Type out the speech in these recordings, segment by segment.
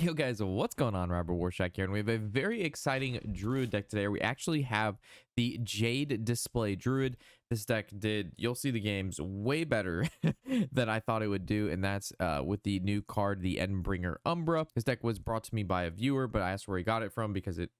Yo guys, what's going on? Robert Warshack here, and we have a very exciting Druid deck today. We actually have the Jade Display Druid. This deck you'll see the games way better than I thought it would do, and that's with the new card, the Endbringer Umbra. This deck was brought to me by a viewer, but I asked where he got it from because it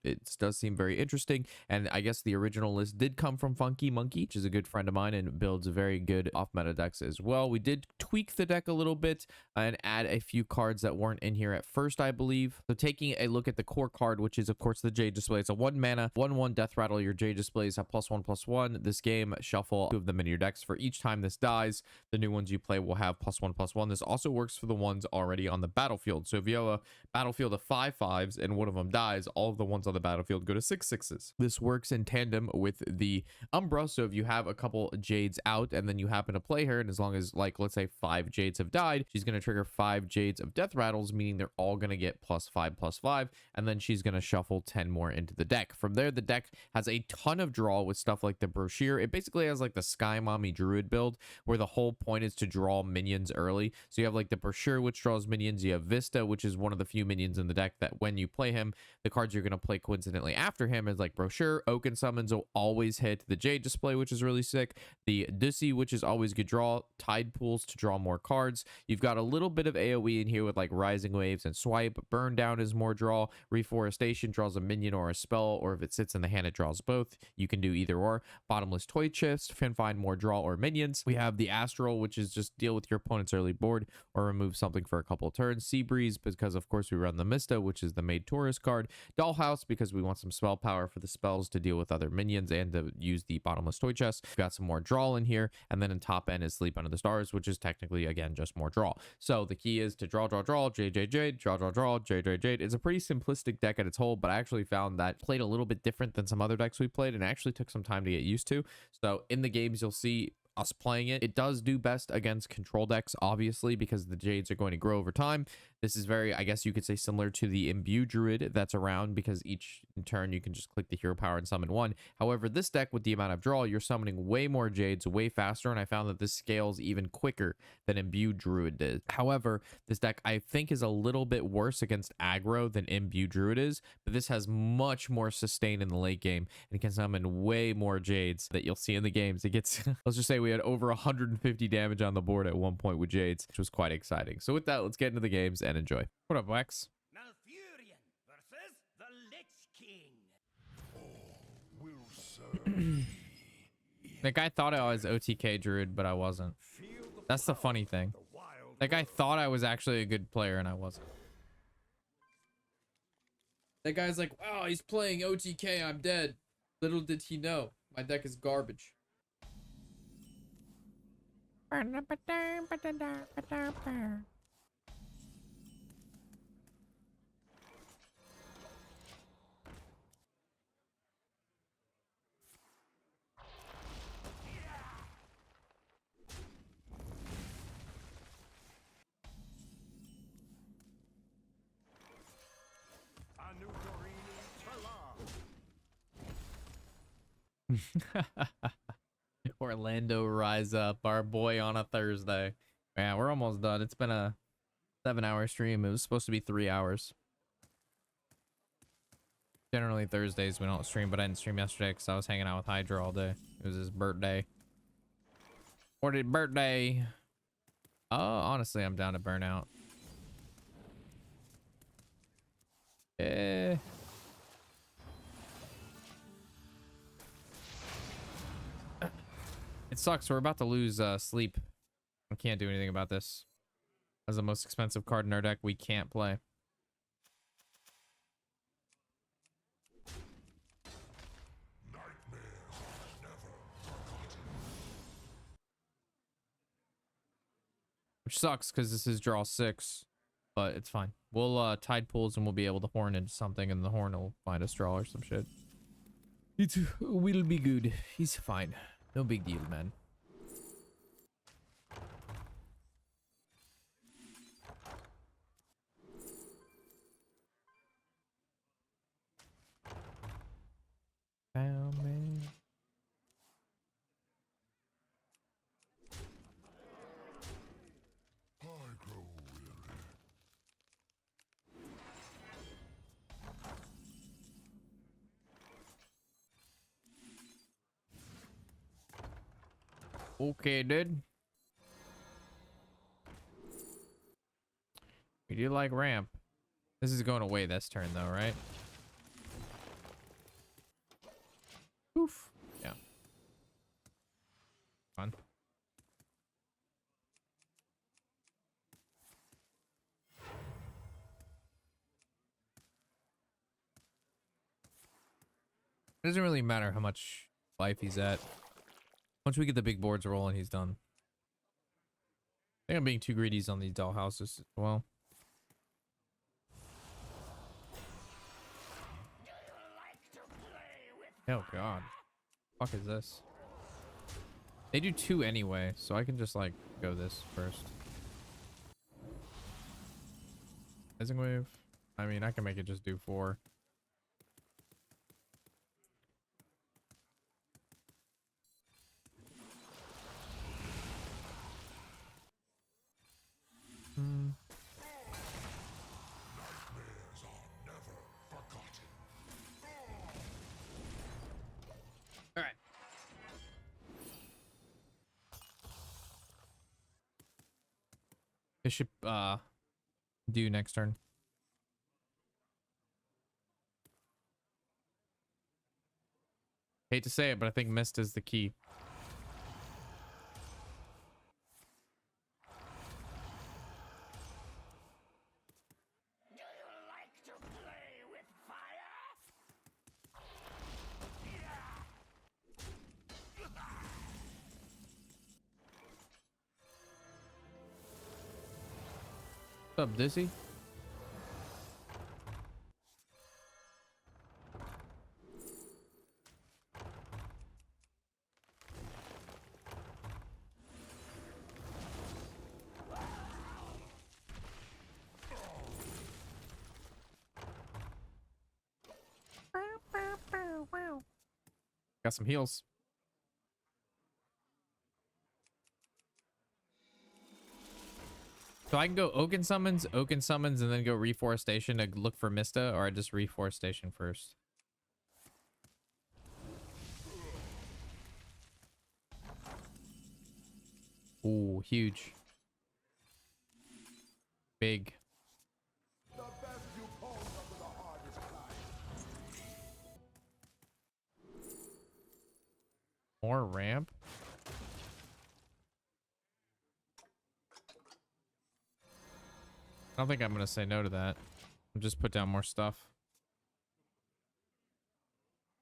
does seem very interesting, and I guess the original list did come from FunkiMonki, which is a good friend of mine and builds very good off-meta decks as well. We did tweak the deck a little bit and add a few cards that weren't in here at first, I believe. So taking a look at the core card, which is of course the Jade Display. It's a 1 mana 1/1 death rattle. Your Jade Displays have +1/+1. This game, shuffle 2 of them in your decks. For each time this dies, the new ones you play will have +1/+1. This also works for the ones already on the battlefield. So if you have a battlefield of 5/5s and one of them dies, all of the ones on the battlefield go to 6/6s. This works in tandem with the Umbra. So if you have a couple Jades out and then you happen to play her, and as long as, like, let's say 5 Jades have died, she's going to trigger 5 Jades of death rattles, meaning they're all going to get +5/+5, and then she's going to shuffle 10 more into the deck. From there, the deck has a ton of draw with stuff like the Brochure. It basically has like the Sky Mommy Druid build, where the whole point is to draw minions early. So you have like the Brochure, which draws minions. You have Vista, which is one of the few minions in the deck that when you play him, the cards you're going to play coincidentally after him is like Brochure. Oaken Summons will always hit. The Jade Display, which is really sick. The Dussy, which is always good draw. Tide Pools to draw more cards. You've got a little bit of AoE in here with like Rising Waves and Swipe. Burndown is more draw. Reforestation draws a minion or a spell, or if it sits in the hand, it draws both. You can do either or. Bottomless Toy Chest can find more draw or minions. We have the Astral, which is just deal with your opponent's early board or remove something for a couple turns. Seabreeze, because of course we run the Mistah, which is the made tourist card. Dollhouse, because we want some spell power for the spells to deal with other minions and to use the Bottomless Toy Chest. We've got some more draw in here, and then in top end is Sleep Under the Stars, which is technically, again, just more draw. So the key is to draw, Jade, draw, Jade. It's a pretty simplistic deck at its whole, but I actually found that played a little bit different than some other decks we played, and actually took some time to get used to. So in the games, you'll see us playing it. It does do best against control decks, obviously, because the Jades are going to grow over time. This is very, I guess you could say, similar to the Imbue Druid that's around, because each in turn you can just click the hero power and summon one. However, this deck, with the amount of draw, you're summoning way more Jades way faster, and I found that this scales even quicker than Imbue Druid did. However, this deck I think is a little bit worse against aggro than Imbue Druid is, but this has much more sustain in the late game and can summon way more Jades that you'll see in the games. It gets, let's just say we had over 150 damage on the board at one point with Jades, which was quite exciting. So with that, let's get into the games and enjoy. What up, Wax? Malfurion versus the Lich King. Like, I thought I was OTK Druid, but I wasn't. That's the funny thing. Like, I thought I was actually a good player, and I wasn't. That guy's like, wow, he's playing OTK, I'm dead. Little did he know, my deck is garbage. Orlando Rise Up, our boy on a Thursday. Man, we're almost done. It's been a 7-hour stream. It was supposed to be 3 hours. Generally Thursdays we don't stream, but I didn't stream yesterday because I was hanging out with Hydra all day. It was his birthday. Or did birthday? Honestly, I'm down to Burnout. Eh. It sucks. We're about to lose Sleep. I can't do anything about this. As the most expensive card in our deck, we can't play. Which sucks because this is draw 6, but it's fine. We'll Tide Pools and we'll be able to horn into something, and the horn will find us draw or some shit. It will be good. He's fine. No big deal, man. Found me. Okay, dude. We do like ramp. This is going away this turn though, right? Oof. Yeah. Fun. It doesn't really matter how much life he's at. Once we get the big boards rolling, he's done. I think I'm being too greedy on these dollhouses as well. Oh god. Fuck is this? They do 2 anyway, so I can just like go this first. Rising wave. I mean, I can make it just do 4. All right. Bishop do next turn. Hate to say it, but I think Mist is the key. Do you like to play with fire? What's up, Dizzy? Got some heals. So I can go Oaken Summons, and then go Reforestation to look for Mistah, or I just Reforestation first. Ooh, huge. Big. The best you pulled under the hardest climb. More ramp. I don't think I'm gonna say no to that. I'll just put down more stuff.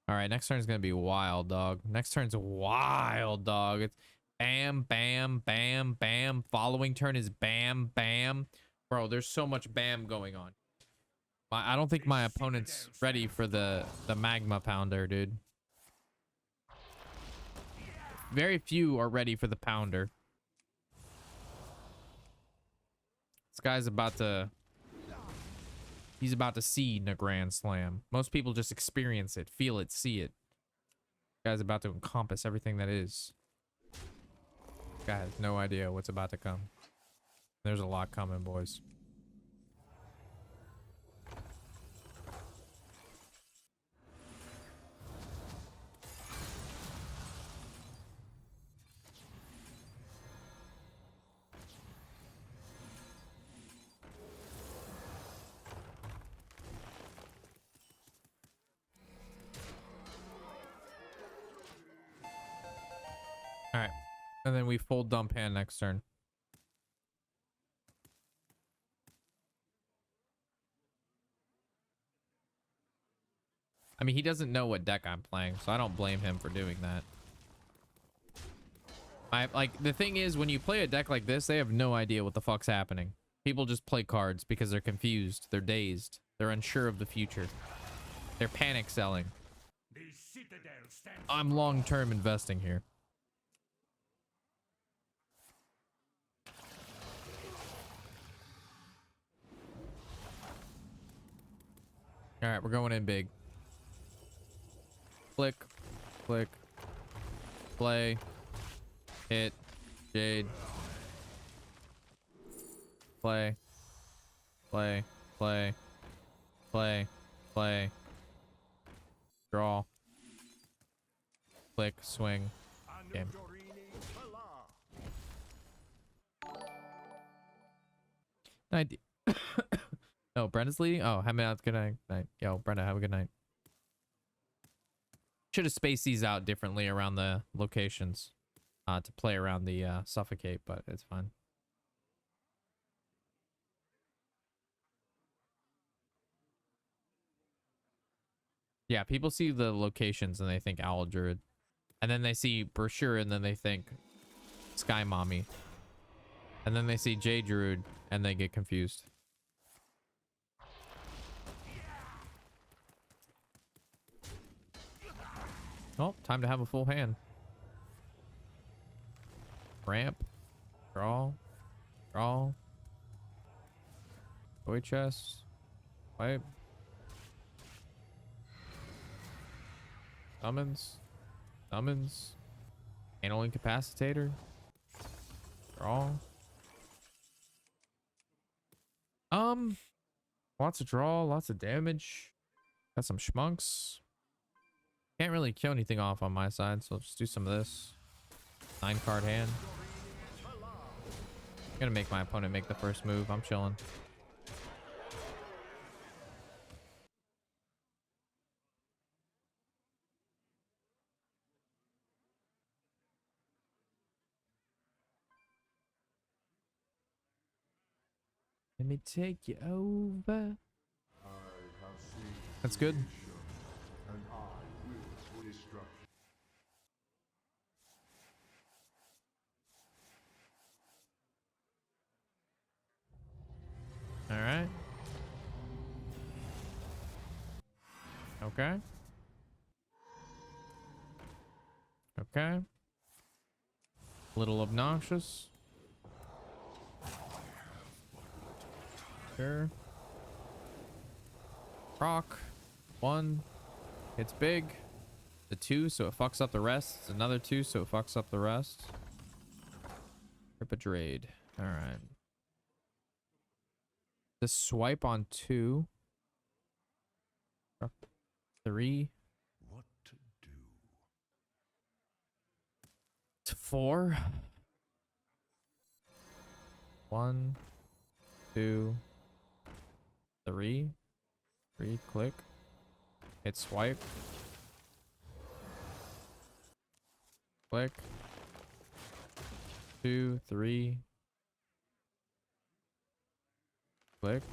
All right, next turn is gonna be wild, dog. Next turn's wild, dog. It's bam, bam, bam, bam. Following turn is bam, bam. Bro, there's so much bam going on. I don't think my opponent's ready for the magma pounder, dude. Very few are ready for the pounder. This guy's about to... He's about to seed in a grand slam. Most people just experience it, feel it, see it. This guy's about to encompass everything that is. This guy has no idea what's about to come. There's a lot coming, boys. All right, and then we full dump hand next turn. I mean, he doesn't know what deck I'm playing, so I don't blame him for doing that. The thing is, when you play a deck like this, they have no idea what the fuck's happening. People just play cards because they're confused, they're dazed, they're unsure of the future. They're panic selling. The citadel stands. I'm long-term investing here. All right, we're going in big. Click, click, play, hit, Jade, play, play, play, play, play, draw, click, swing, game. Amirdrassil alive. Night. Oh, Brenda's leading. Oh, have a good night. Yo, Brenda, have a good night. Should have spaced these out differently around the locations to play around the suffocate, but it's fine. Yeah, people see the locations and they think Owl Druid. And then they see Brochure and then they think Sky Mommy. And then they see Jade Druid and they get confused. Oh, time to have a full hand. Ramp. Draw. Draw. Toy chest. Wipe. Summons. Summons. Anal incapacitator. Draw. Lots of draw, lots of damage. Got some schmunks. Can't really kill anything off on my side, so I'll just do some of this. 9-card hand. Gonna make my opponent make the first move. I'm chilling. Let me take you over. That's good. All right. Okay. Okay. A little obnoxious. Sure. Proc. 1. It's big. The 2, so it fucks up the rest. It's another 2, so it fucks up the rest. Rip a Jade. All right. The swipe on 2. 3. What to do? 4. 1, 2, 3. 3. Click. Hit swipe. Click. 2, 3. Click.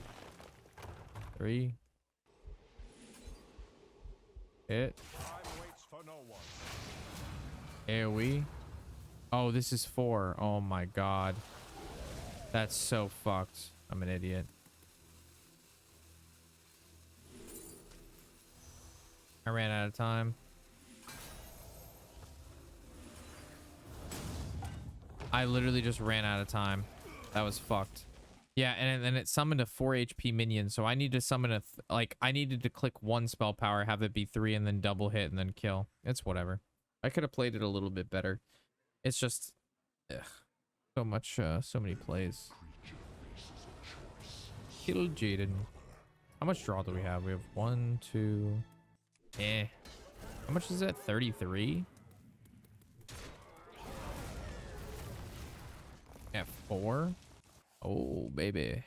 3. Hit. Time waits for no one. AoE. Oh, this is 4. Oh my god. That's so fucked. I'm an idiot. I ran out of time. I literally just ran out of time. That was fucked. Yeah, and then it summoned a 4 HP minion, so I need to summon a I needed to click 1 spell power, have it be 3, and then double hit and then kill. It's whatever. I could have played it a little bit better. It's just so much, so many plays. Kill Jaden. How much draw do we have? We have 1, 2. How much is that? 33. At 4. Oh, baby.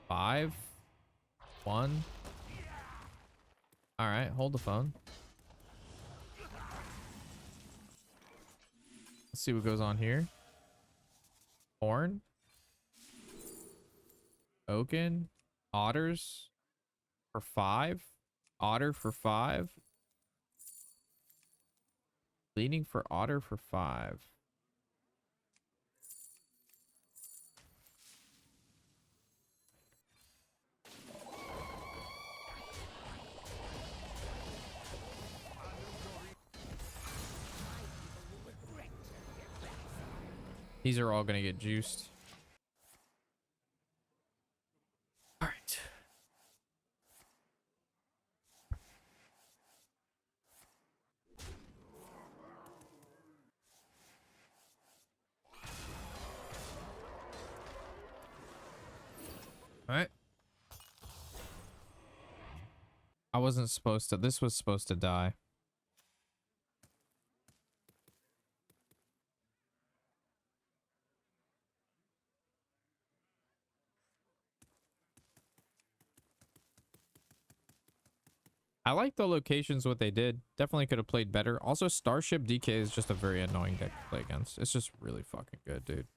5. 1. All right, hold the phone. Let's see what goes on here. Horn. Oaken. Otters for 5. Otter for 5. Leading for Otter for 5. These are all gonna get juiced. All right. All right. I wasn't supposed to. This was supposed to die. I like the locations, what they did. Definitely could have played better. Also, Starship DK is just a very annoying deck to play against. It's just really fucking good, dude.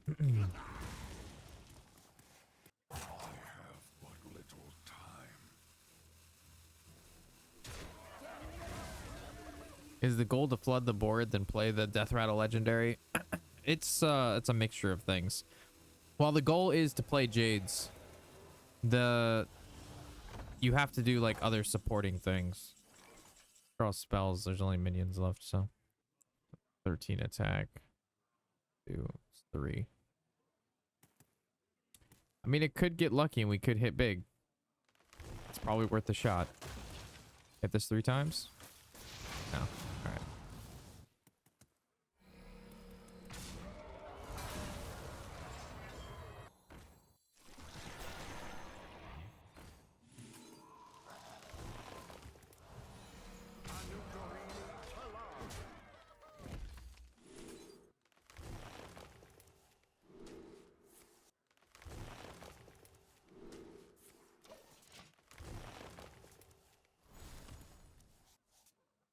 I have but little time. Is the goal to flood the board, then play the Death Rattle Legendary? It's a mixture of things. While the goal is to play Jades, you have to do like other supporting things. Draw spells. There's only minions left, so 13 attack. 2, 3. I mean, it could get lucky and we could hit big. It's probably worth the shot. Hit this 3 times? No. All right.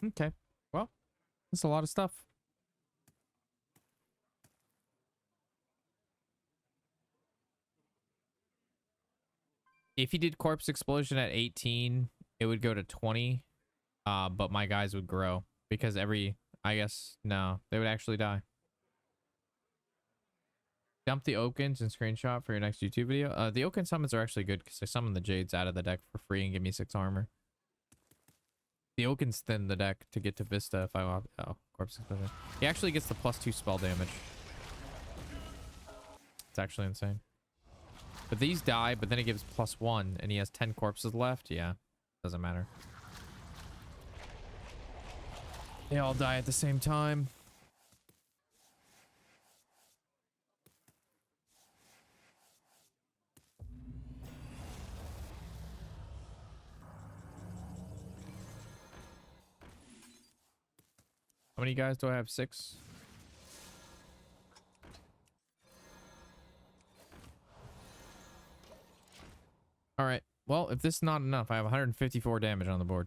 Okay. Well, that's a lot of stuff. If he did Corpse Explosion at 18, it would go to 20. But my guys would grow because I guess, no, they would actually die. Dump the Oakens and screenshot for your next YouTube video. The Oaken Summons are actually good because they summon the Jades out of the deck for free and give me 6 armor. The Oakens thin the deck to get to Vista if I want. Oh, Corpse Explosion. He actually gets the +2 spell damage. It's actually insane. But these die, but then it gives +1 and he has 10 corpses left. Yeah, doesn't matter. They all die at the same time. How many guys do I have? 6? All right. Well, if this is not enough, I have 154 damage on the board.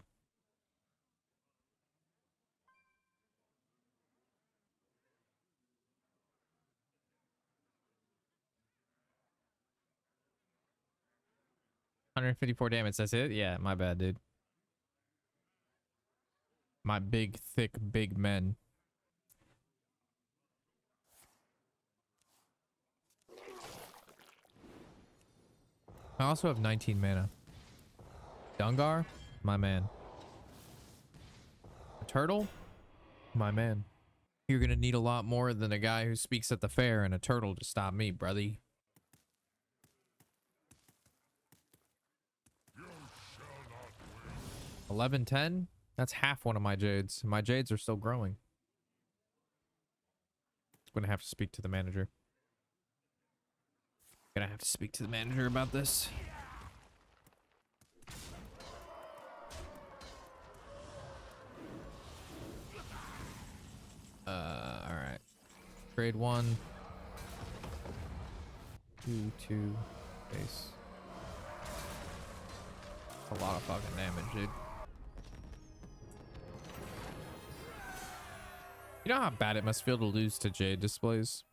$154 damage. That's it? Yeah, my bad, dude. My big, thick, big men. I also have 19 mana. Dungar, my man. A turtle, my man. You're gonna need a lot more than a guy who speaks at the fair and a turtle to stop me, brother. You shall not win. 1110? That's half one of my Jades. My Jades are still growing. Gonna have to speak to the manager. Gonna have to speak to the manager about this. All right. Trade 1. 2 base. That's a lot of fucking damage, dude. You know how bad it must feel to lose to Jade Displays?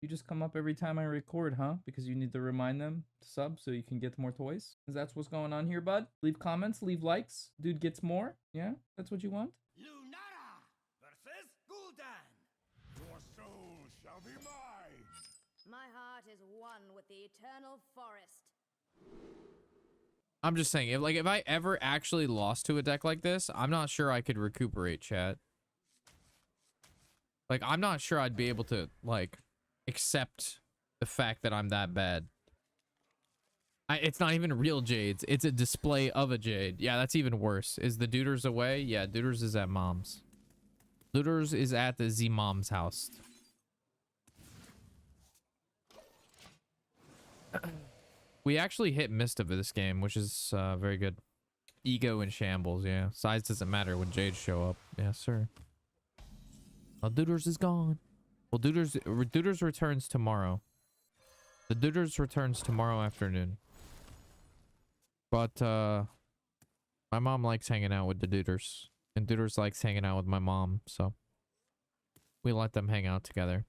You just come up every time I record, huh? Because you need to remind them to sub so you can get more toys? Is that what's going on here, bud? Leave comments, leave likes. Dude gets more? Yeah? That's what you want? Lunara versus Gul'dan. Your soul shall be mine. My heart is one with the eternal forest. I'm just saying, if I ever actually lost to a deck like this, I'm not sure I could recuperate, chat. Like, I'm not sure I'd be able to, like, accept the fact that I'm that bad. It's not even real Jades. It's a display of a Jade. Yeah, that's even worse. Is the Duders away? Yeah, Duders is at mom's. Duders is at the Z mom's house. We actually hit Mistah this game, which is very good. Ego and shambles, yeah. Size doesn't matter when Jades show up. Yes, sir. Well, Duders is gone. Well, Duders returns tomorrow. The Duders returns tomorrow afternoon. But my mom likes hanging out with the duders, and duders likes hanging out with my mom, so we let them hang out together.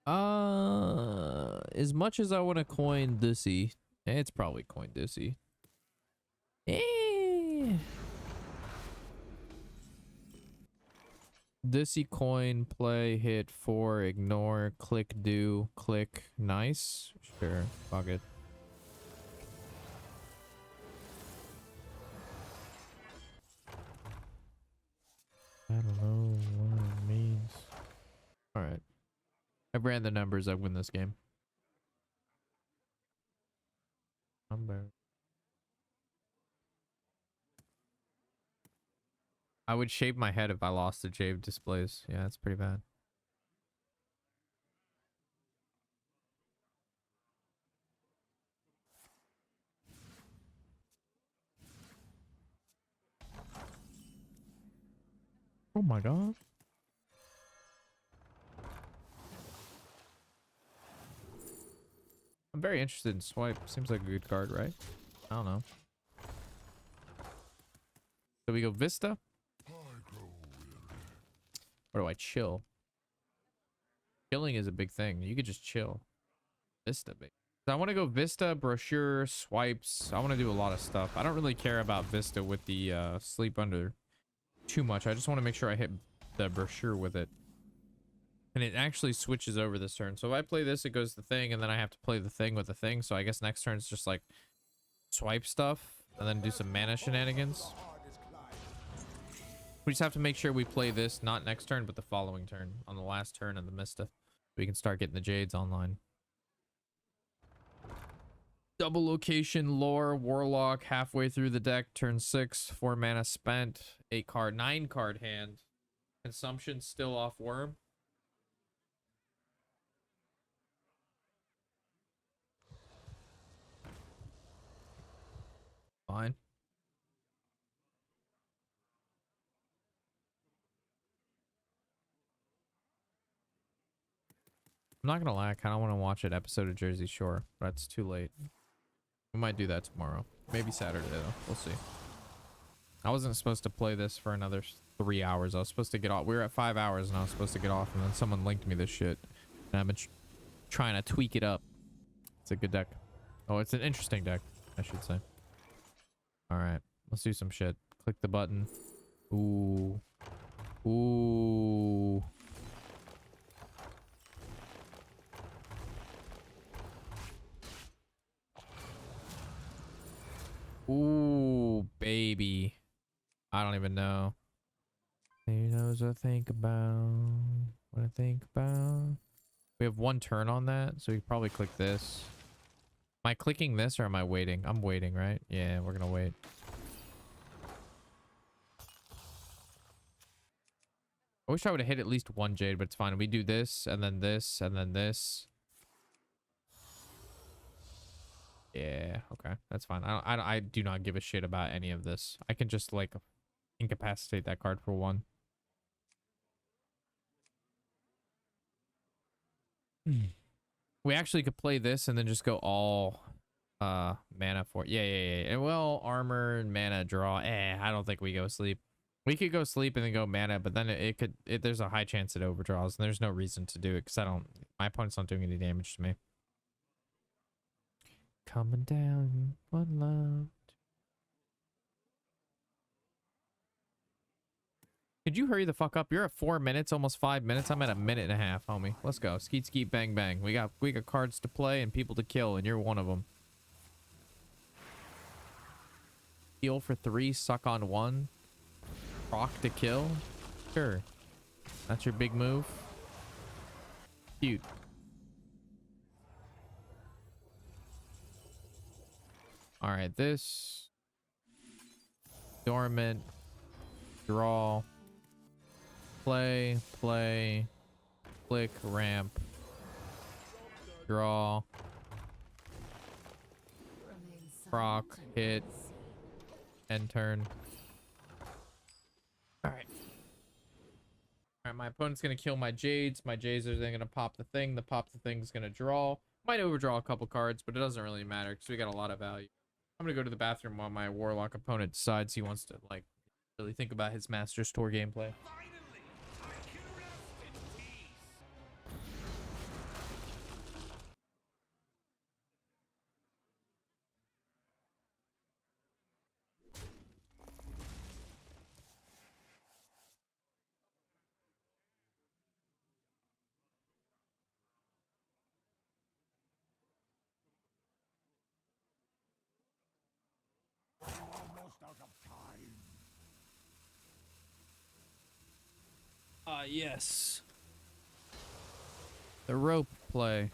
As much as I want to coin Dussy, it's probably coin Dussy. Dussy coin, play, hit, 4, ignore, click, do, click, nice. Sure, fuck it. I don't know what it means. Alright. I ran the numbers, I win this game. I would shave my head if I lost the Jade displays. Yeah, that's pretty bad. Oh my god. I'm very interested in Swipe. Seems like a good card, right? I don't know. So we go Vista? Or do I chill? Chilling is a big thing. You could just chill. Vista, baby. So I want to go Vista, Brochure, Swipes. I want to do a lot of stuff. I don't really care about Vista with the Sleep Under too much. I just want to make sure I hit the Brochure with it. And it actually switches over this turn. So if I play this, it goes the thing, and then I have to play the thing with the thing. So I guess next turn is just like swipe stuff, and then do some mana shenanigans. We just have to make sure we play this not next turn, but the following turn, on the last turn of the Mistah. We can start getting the Jades online. Double location, lore, warlock, halfway through the deck, turn 6, 4 mana spent, 9 card hand. Consumption still off worm. Fine. I'm not gonna lie, I kind of want to watch an episode of Jersey Shore, but it's too late. We might do that tomorrow. Maybe Saturday, though. We'll see. I wasn't supposed to play this for another 3 hours. I was supposed to get off. We were at 5 hours, and I was supposed to get off, and then someone linked me this shit. And I've been trying to tweak it up. It's a good deck. Oh, it's an interesting deck, I should say. All right, let's do some shit. Click the button. Ooh. Ooh. Ooh, baby. I don't even know. Who knows what I think about? What I think about? We have 1 turn on that, so we can probably click this. Am I clicking this or am I waiting? I'm waiting, right? Yeah, we're gonna wait. I wish I would have hit at least 1 Jade, but it's fine. We do this, and then this, and then this. Yeah, okay, that's fine. I do not give a shit about any of this. I can just like incapacitate that card for 1. We actually could play this and then just go all mana for it. Yeah. And well, armor and mana draw. I don't think we go sleep. We could go sleep and then go mana, but then there's a high chance it overdraws, and there's no reason to do it because my opponent's not doing any damage to me. Coming down, one love. Could you hurry the fuck up? You're at 4 minutes, almost 5 minutes. I'm at 1.5 minutes, homie. Let's go. Skeet, skeet, bang, bang. We got cards to play and people to kill, and you're one of them. Heal for 3, suck on 1. Proc to kill. Sure. That's your big move. Cute. All right, this dormant, draw, play, click, ramp, draw, proc, hit, end turn. All right. All right, my opponent's gonna kill my Jades. My Jades are then gonna pop the thing. The pop the thing's gonna draw. Might overdraw a couple cards, but it doesn't really matter because we got a lot of value. I'm gonna go to the bathroom while my Warlock opponent decides he wants to like really think about his Master's Tour gameplay. Finally, I can rest in peace. Almost out of time. Yes. The rope play.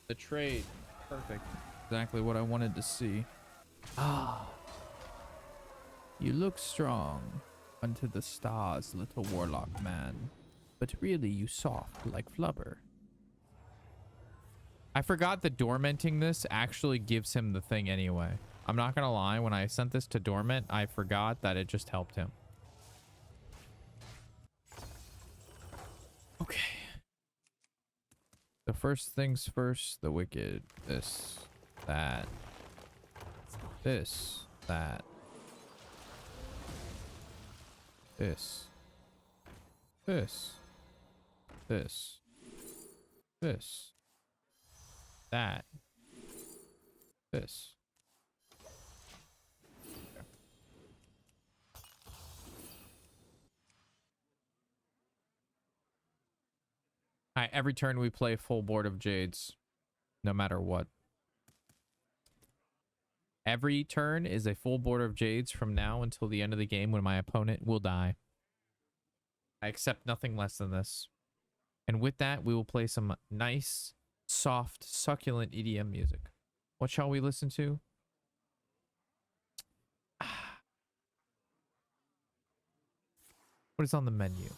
The trade. Perfect. Exactly what I wanted to see. Ah. You look strong unto the stars, little warlock man. But really you soft like flubber. I forgot that dormanting this actually gives him the thing anyway. I'm not gonna lie, when I sent this to dormant, I forgot that it just helped him. Okay. The first things first, the wicked. This, that. This, that. This. This. This. This. That. This. Alright, every turn we play full board of Jades. No matter what. Every turn is a full board of Jades from now until the end of the game when my opponent will die. I accept nothing less than this. And with that, we will play some nice, soft, succulent EDM music. What shall we listen to? What is on the menu?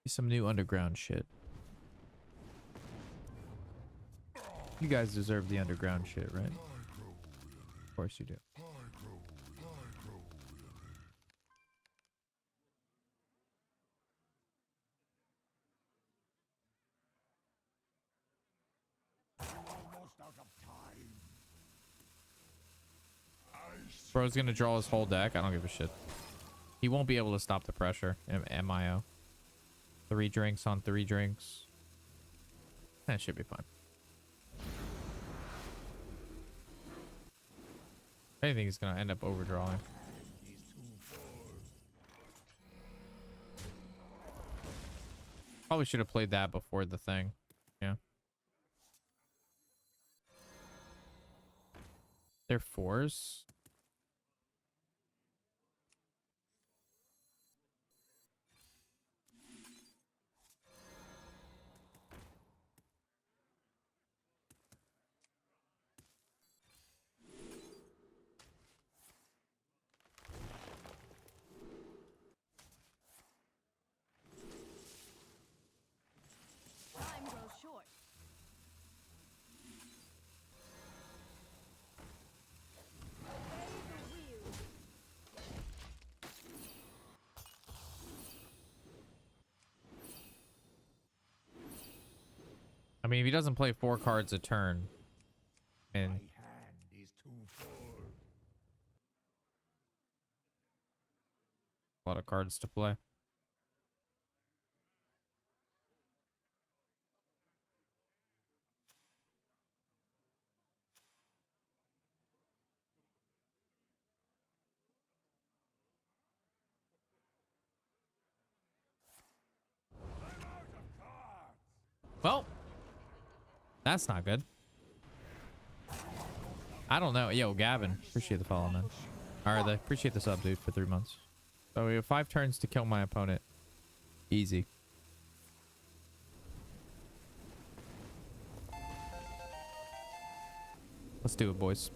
Some new underground shit. You guys deserve the underground shit, right? Of course you do. Almost out of time. Bro's gonna draw his whole deck. I don't give a shit. He won't be able to stop the pressure. MIO. 3 drinks on 3 drinks. That should be fine. I think he's gonna end up overdrawing. Probably should have played that before the thing. Yeah. They're 4s. Time grows short. Obey the wheel. I mean, if he doesn't play 4 cards a turn, and My hand is too full. a lot of cards to play. Well, that's not good. I don't know. Yo, Gavin, appreciate the follow, man. All right, appreciate the sub, dude, for 3 months. So we have 5 turns to kill my opponent. Easy. Let's do it, boys.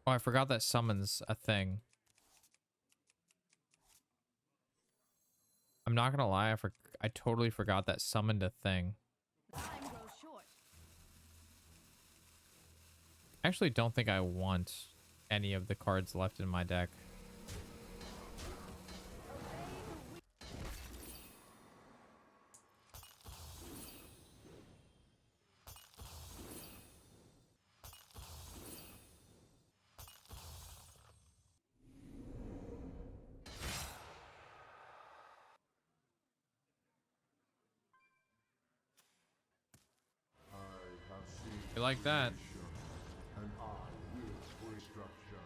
Oh, I forgot that summons a thing. I'm not gonna lie, I totally forgot that summoned a thing. Time grows short. I actually don't think I want any of the cards left in my deck. You like that? And I will restructure.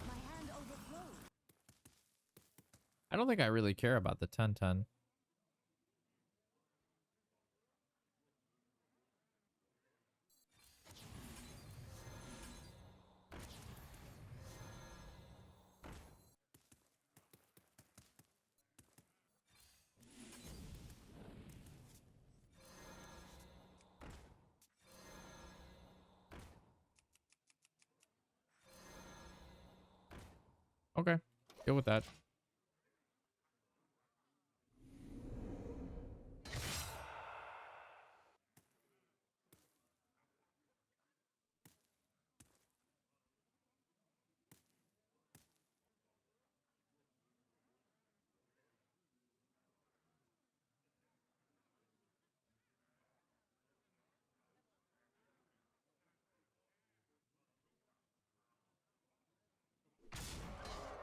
My hand overflows. I don't think I really care about the 10/10. Okay, deal with that.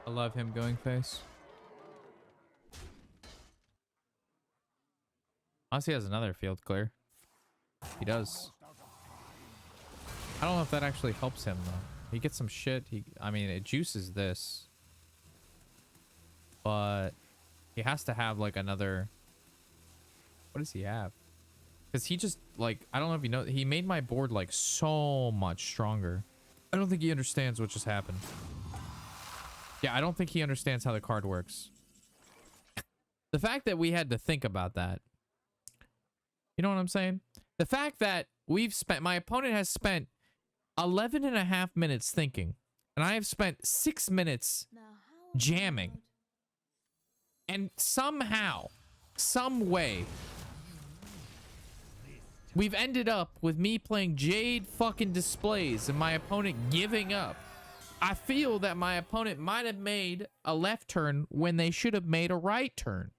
I love him going face. Honestly, he has another field clear. He does. I don't know if that actually helps him though. He gets some shit. I mean, it juices this, but he has to have like another. What does he have? Because he just like, I don't know if you know, he made my board like so much stronger. I don't think he understands what just happened. Yeah, I don't think he understands how the card works. The fact that we had to think about that. You know what I'm saying? The fact that my opponent has spent 11 and a half minutes thinking, and I have spent 6 minutes Now how jamming. about- And somehow, some way, we've ended up with me playing Jade fucking Displays and my opponent giving up. I feel that my opponent might have made a left turn when they should have made a right turn.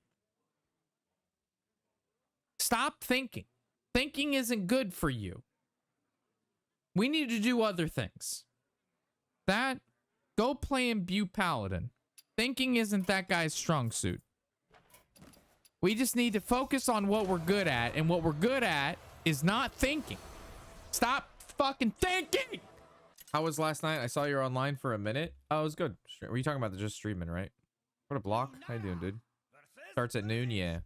Stop thinking. Thinking isn't good for you. We need to do other things. Go play Imbue Paladin. Thinking isn't that guy's strong suit. We just need to focus on what we're good at, and what we're good at is not thinking. Stop fucking thinking! How was last night? I saw you were online for a minute. Oh, it was good. Were you talking about just streaming, right? What a block. How you doing, dude? Starts at noon? Yeah.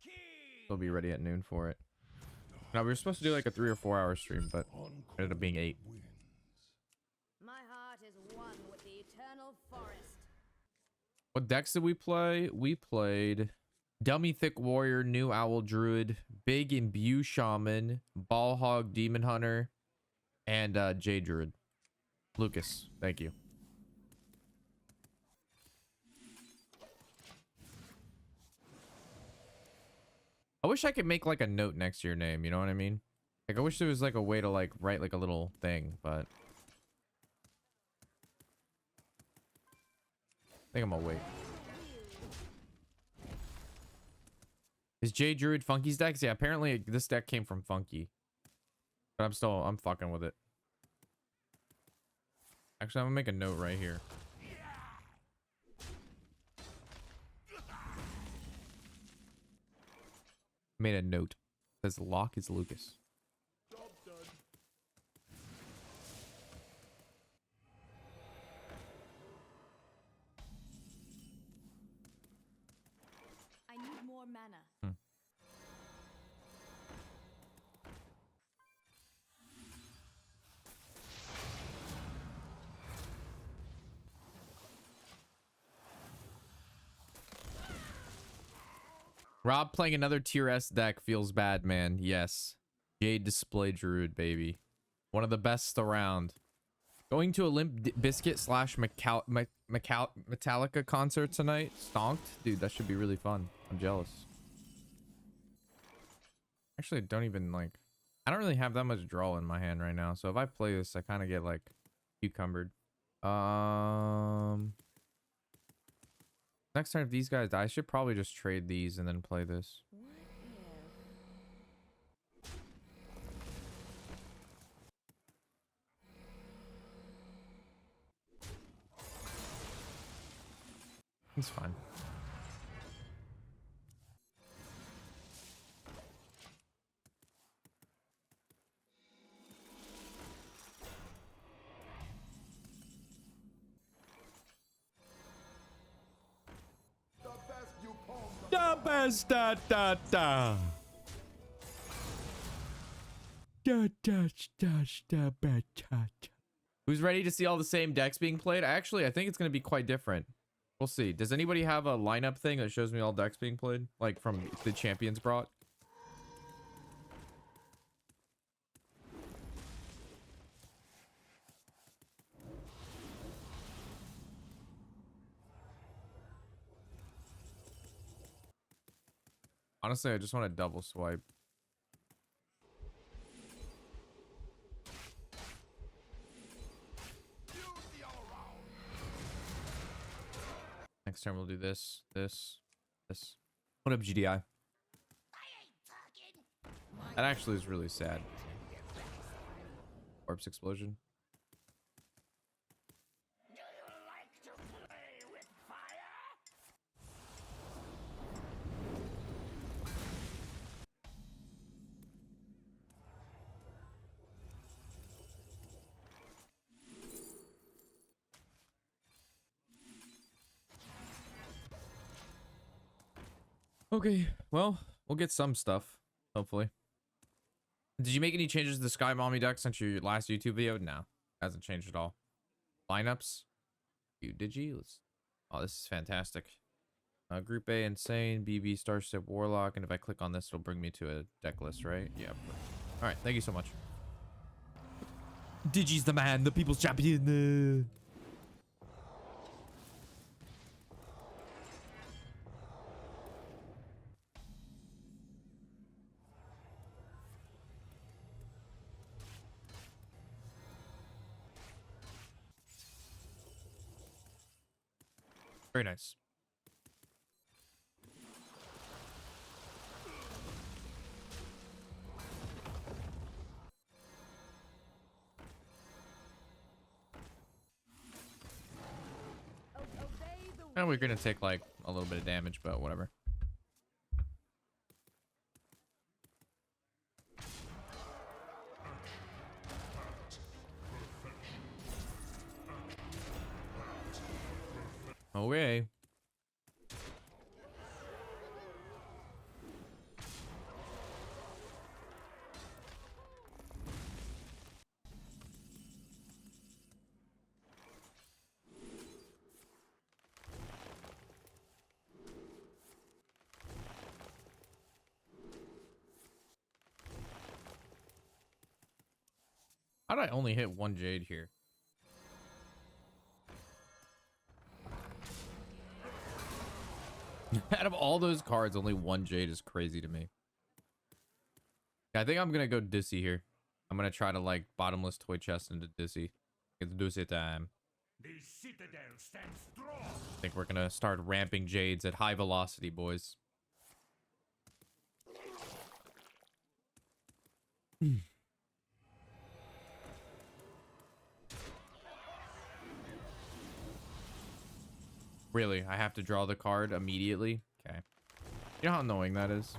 We'll be ready at noon for it. Now, we were supposed to do like a 3 or 4 hour stream, but it ended up being 8. My heart is one with the eternal forest. What decks did we play? We played Dummy Thick Warrior, New Owl Druid, Big Imbue Shaman, Ball Hog Demon Hunter, and Jade Druid. Lucas, thank you. I wish I could make like a note next to your name, you know what I mean? Like I wish there was like a way to like write like a little thing, but I think I'm gonna wait. Is Jade Druid Funky's decks? Yeah, apparently this deck came from Funky. But I'm fucking with it. Actually, I'm gonna make a note right here. Made a note. It says lock is Lucas. I need more mana. Rob playing another tier S deck feels bad, man. Yes. Jade Display Druid, baby. One of the best around. Going to a Limp Biscuit slash Metallica concert tonight. Stonked? Dude, that should be really fun. I'm jealous. Actually, don't even like... I don't really have that much draw in my hand right now. So if I play this, I kind of get like cucumbered. Next time if these guys die, I should probably just trade these and then play this. It's fine. The best da da da. Da da da da da da. Who's ready to see all the same decks being played? I think it's going to be quite different. We'll see. Does anybody have a lineup thing that shows me all decks being played? Like from the champions brought? Honestly, I just want to double swipe. Next turn we'll do this. What up, GDI? That actually is really sad. Corpse explosion. Do you like to play with fire? Okay, well, we'll get some stuff, hopefully. Did you make any changes to the Sky Mommy deck since your last YouTube video? No, hasn't changed at all. Lineups? Did you? Oh, this is fantastic. Group A, Insane, BB, Starship, Warlock, and if I click on this, it'll bring me to a deck list, right? Yeah. All right, thank you so much. Digi's the man, the people's champion. Very nice. And we're gonna take like a little bit of damage, but whatever. Okay. How did I only hit one Jade here? Out of all those cards, only one Jade is crazy to me. Yeah, I think I'm gonna go Dissy here. I'm gonna try to like Bottomless Toy Chest into Dissy. It's Dissy time. The citadel stands strong. I think we're gonna start ramping Jades at high velocity, boys. Really? I have to draw the card immediately? Okay. You know how annoying that is?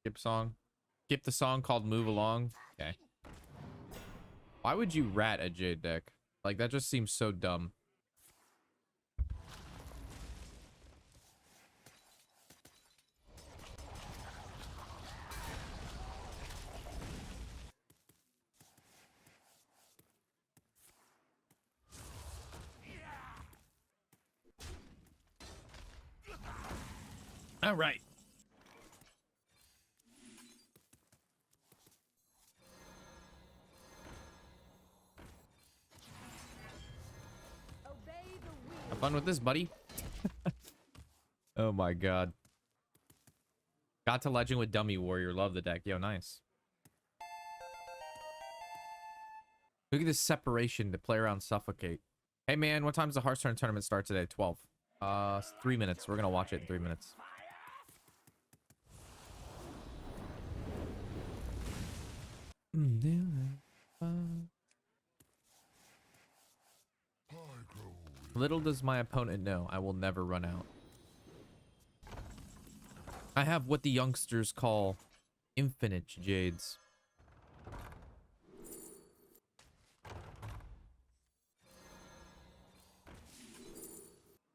Skip song. Skip the song called Move Along. Okay. Why would you rat a Jade deck? Like, that just seems so dumb. All right. Obey the wheel. Have fun with this, buddy. Oh my god. Got to Legend with Dummy Warrior. Love the deck. Yo, nice. Look at this separation to play around Suffocate. Hey man, what time's the Hearthstone tournament start today? 12. 3 minutes. We're gonna watch it in 3 minutes. Little does my opponent know, I will never run out. I have what the youngsters call infinite Jades.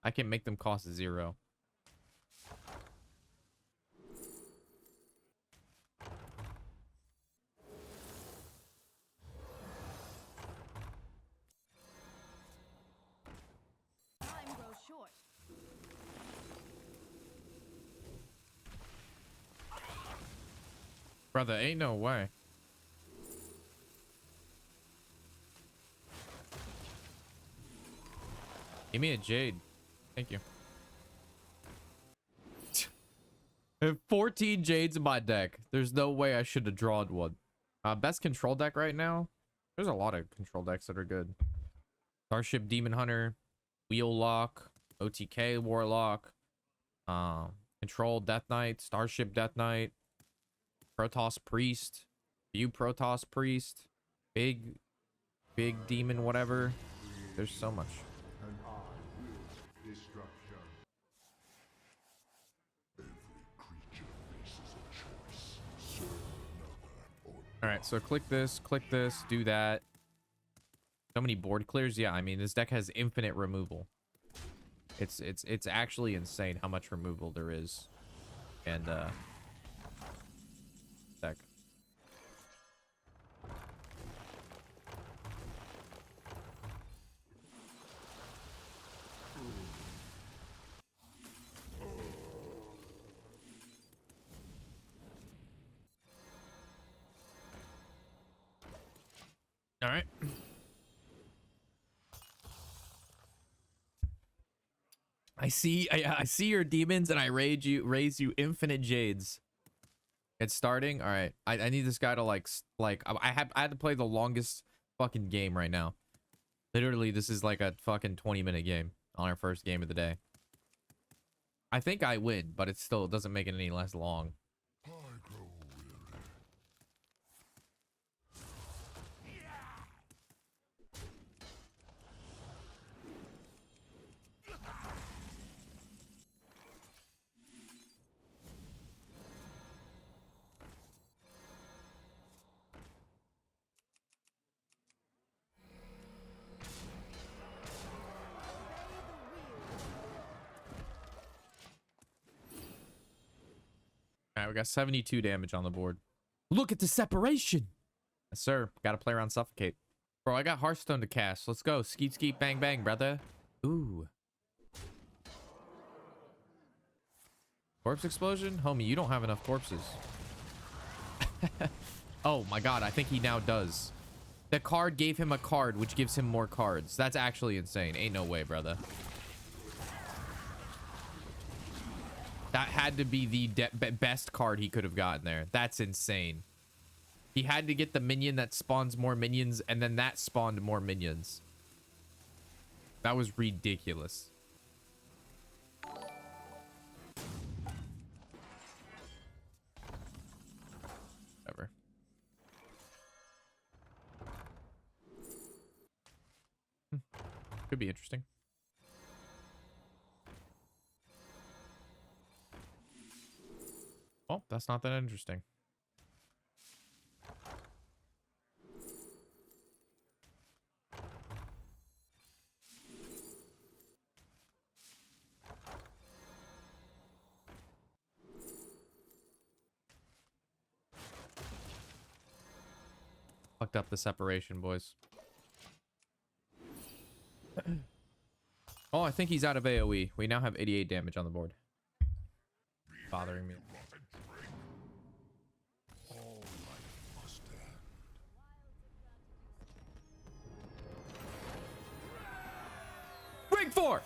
I can make them cost 0. Time grows short. Brother, ain't no way. Give me a Jade. Thank you. I have 14 Jades in my deck. There's no way I should have drawn one. Best control deck right now? There's a lot of control decks that are good. Starship Demon Hunter, Wheel Lock, OTK Warlock, Control Death Knight, Starship Death Knight, Protoss Priest, View Protoss Priest, Big Demon whatever. There's so much. All right, so click this, do that. So many board clears. Yeah, I mean, this deck has infinite removal. It's actually insane how much removal there is. And deck. All right. I see your demons and I raise you infinite Jades. It's starting. All right. I need this guy to like I had to play the longest fucking game right now. Literally, this is like a fucking 20-minute game on our first game of the day. I think I win, but it still doesn't make it any less long. All right, we got 72 damage on the board. Look at the separation. Yes, sir. Got to play around Suffocate. Bro, I got Hearthstone to cast. Let's go. Skeet, skeet, bang, bang, brother. Ooh. Corpse explosion? Homie, you don't have enough corpses. Oh my god, I think he now does. The card gave him a card, which gives him more cards. That's actually insane. Ain't no way, brother. That had to be the best card he could have gotten there. That's insane. He had to get the minion that spawns more minions, and then that spawned more minions. That was ridiculous. Whatever. Could be interesting. Oh, That's not that interesting. Fucked up the separation, boys. Oh, I think he's out of AoE. We now have 88 damage on the board. Bothering me. Ring 4!